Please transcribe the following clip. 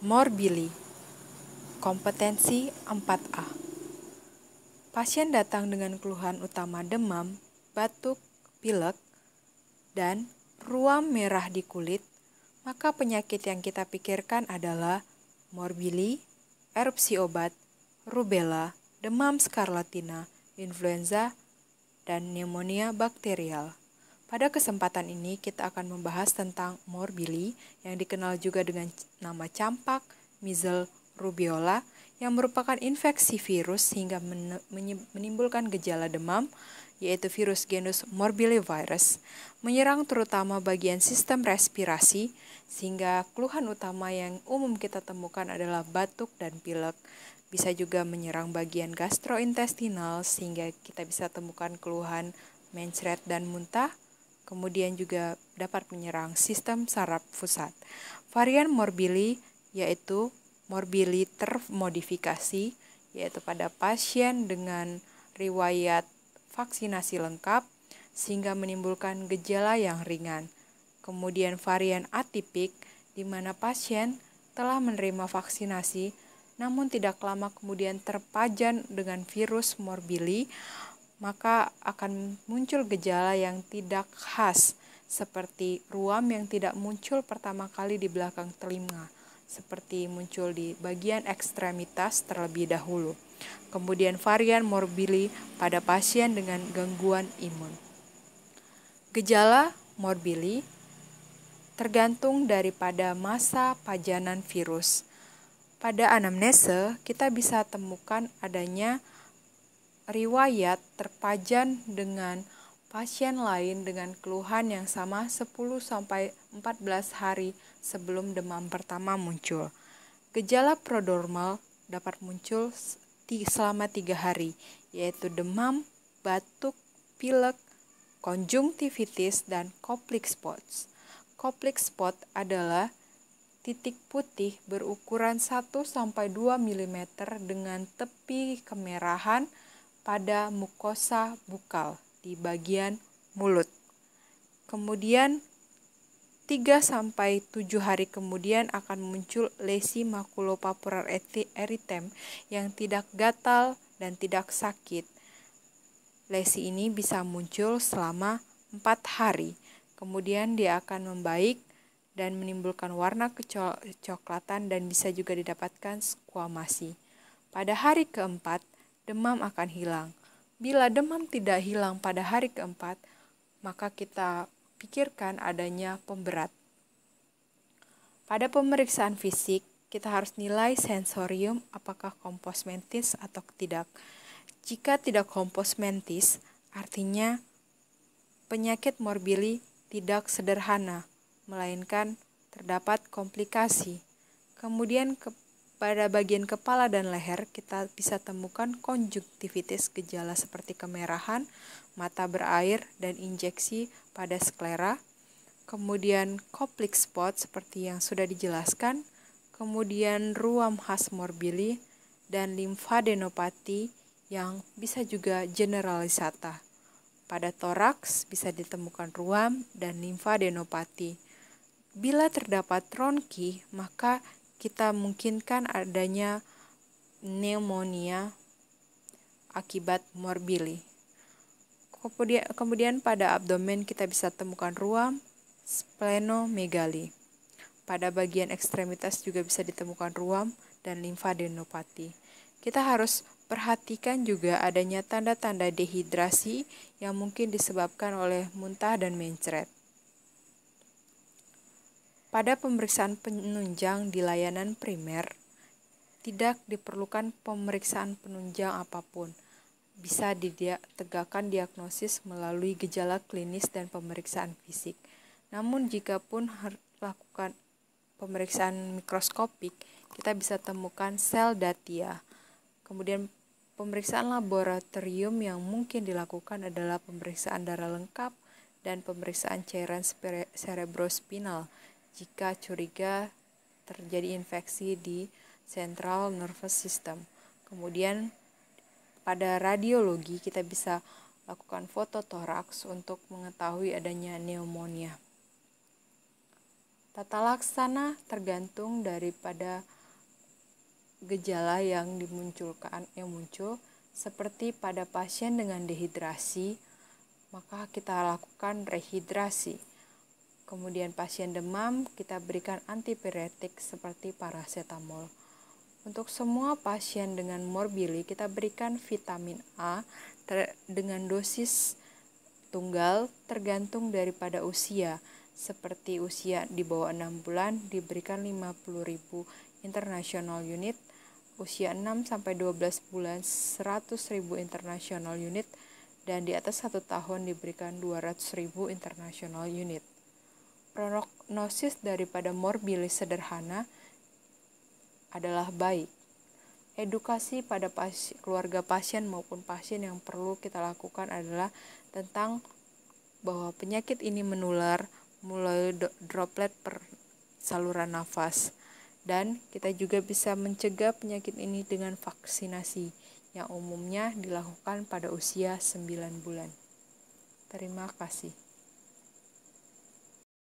Morbili, kompetensi 4A. Pasien datang dengan keluhan utama demam, batuk, pilek, dan ruam merah di kulit, maka penyakit yang kita pikirkan adalah morbili, erupsi obat, rubella, demam skarlatina, influenza, dan pneumonia bakterial. Pada kesempatan ini kita akan membahas tentang morbili yang dikenal juga dengan nama campak, measles, rubiola yang merupakan infeksi virus sehingga menimbulkan gejala demam, yaitu virus genus morbillivirus, menyerang terutama bagian sistem respirasi sehingga keluhan utama yang umum kita temukan adalah batuk dan pilek. Bisa juga menyerang bagian gastrointestinal sehingga kita bisa temukan keluhan mencret dan muntah. Kemudian juga dapat menyerang sistem saraf pusat. Varian morbili yaitu morbili termodifikasi, yaitu pada pasien dengan riwayat vaksinasi lengkap sehingga menimbulkan gejala yang ringan. Kemudian varian atipik di mana pasien telah menerima vaksinasi namun tidak lama kemudian terpajan dengan virus morbili, maka akan muncul gejala yang tidak khas seperti ruam yang tidak muncul pertama kali di belakang telinga, seperti muncul di bagian ekstremitas terlebih dahulu. Kemudian varian morbili pada pasien dengan gangguan imun. Gejala morbili tergantung daripada masa pajanan virus. Pada anamnese, kita bisa temukan adanya riwayat terpajan dengan pasien lain dengan keluhan yang sama 10-14 hari sebelum demam pertama muncul. Gejala prodromal dapat muncul selama 3 hari, yaitu demam, batuk, pilek, konjungtivitis, dan koplik spots. Koplik spot adalah titik putih berukuran 1-2 mm dengan tepi kemerahan pada mukosa bukal di bagian mulut. Kemudian 3-7 hari kemudian akan muncul lesi makulopapular erythema yang tidak gatal dan tidak sakit. Lesi ini bisa muncul selama 4 hari. Kemudian dia akan membaik dan menimbulkan warna kecoklatan dan bisa juga didapatkan skuamasi. Pada hari keempat, demam akan hilang. Bila demam tidak hilang pada hari keempat, maka kita pikirkan adanya pemberat. Pada pemeriksaan fisik, kita harus nilai sensorium apakah kompos mentis atau tidak. Jika tidak kompos mentis, artinya penyakit morbili tidak sederhana, melainkan terdapat komplikasi. Kemudian pada bagian kepala dan leher kita bisa temukan konjungtivitis, gejala seperti kemerahan, mata berair, dan injeksi pada sklera. Kemudian koplik spot seperti yang sudah dijelaskan. Kemudian ruam khas morbili dan limfadenopati yang bisa juga generalisata. Pada toraks bisa ditemukan ruam dan limfadenopati. Bila terdapat ronki, maka kita mungkinkan adanya pneumonia akibat morbili. Kemudian pada abdomen kita bisa temukan ruam splenomegali. Pada bagian ekstremitas juga bisa ditemukan ruam dan limfadenopati. Kita harus perhatikan juga adanya tanda-tanda dehidrasi yang mungkin disebabkan oleh muntah dan mencret. Pada pemeriksaan penunjang di layanan primer, tidak diperlukan pemeriksaan penunjang apapun. Bisa ditegakkan diagnosis melalui gejala klinis dan pemeriksaan fisik. Namun jika pun lakukan pemeriksaan mikroskopik, kita bisa temukan sel datia. Kemudian pemeriksaan laboratorium yang mungkin dilakukan adalah pemeriksaan darah lengkap dan pemeriksaan cairan cerebrospinal jika curiga terjadi infeksi di central nervous system. Kemudian pada radiologi kita bisa lakukan foto toraks untuk mengetahui adanya pneumonia. Tata laksana tergantung daripada gejala yang muncul seperti pada pasien dengan dehidrasi, maka kita lakukan rehidrasi. Kemudian pasien demam, kita berikan antipiretik seperti paracetamol. Untuk semua pasien dengan morbili, kita berikan vitamin A dengan dosis tunggal tergantung daripada usia. Seperti usia di bawah 6 bulan diberikan 50.000 international unit, usia 6-12 bulan 100.000 international unit, dan di atas 1 tahun diberikan 200.000 international unit. Prognosis daripada morbilis sederhana adalah baik. Edukasi pada keluarga pasien maupun pasien yang perlu kita lakukan adalah tentang bahwa penyakit ini menular mulai droplet per saluran nafas, dan kita juga bisa mencegah penyakit ini dengan vaksinasi yang umumnya dilakukan pada usia 9 bulan. Terima kasih.